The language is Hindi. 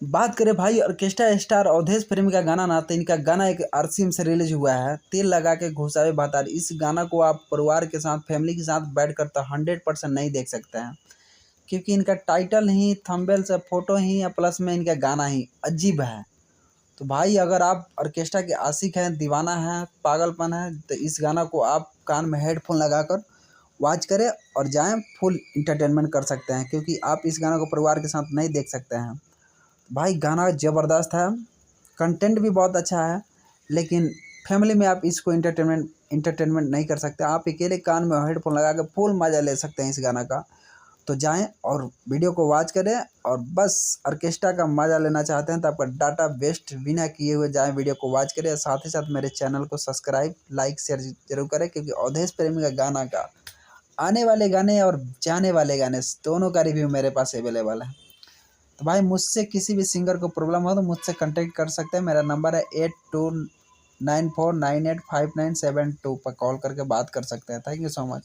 बात करें भाई ऑर्केस्ट्रा स्टार अवधेश प्रेमी का गाना ना, तो इनका गाना एक आरसीएम से रिलीज हुआ है, तेल लगा के घुसावे भातार। इस गाना को आप परिवार के साथ, फैमिली के साथ बैठ कर तो 100% नहीं देख सकते हैं, क्योंकि इनका टाइटल ही, थंबनेल से फोटो ही या प्लस में इनका गाना ही अजीब है। तो भाई अगर आप ऑर्केस्ट्रा के आशिक हैं, दीवाना हैं, पागलपन है, तो इस गाना को आप कान में हेडफोन लगाकर वॉच करें और जाएं, फुल इंटरटेनमेंट कर सकते हैं, क्योंकि आप इस गाना को परिवार के साथ नहीं देख सकते हैं। भाई गाना ज़बरदस्त है, कंटेंट भी बहुत अच्छा है, लेकिन फैमिली में आप इसको इंटरटेनमेंट नहीं कर सकते। आप अकेले कान में हेडफोन लगा के फुल मज़ा ले सकते हैं इस गाना का। तो जाएं और वीडियो को वॉच करें, और बस ऑर्केस्ट्रा का मज़ा लेना चाहते हैं तो आपका डाटा वेस्ट बिना किए हुए जाएं, वीडियो को वॉच करें। साथ ही साथ मेरे चैनल को सब्सक्राइब, लाइक, शेयर जरूर करें, क्योंकि अवधेश प्रेमी का गाना का आने वाले गाने और जाने वाले गाने दोनों का रिव्यू मेरे पास अवेलेबल है। तो भाई मुझसे किसी भी सिंगर को प्रॉब्लम हो तो मुझसे कांटेक्ट कर सकते हैं। मेरा नंबर है 8294985972 पर कॉल करके बात कर सकते हैं। Thank you so much.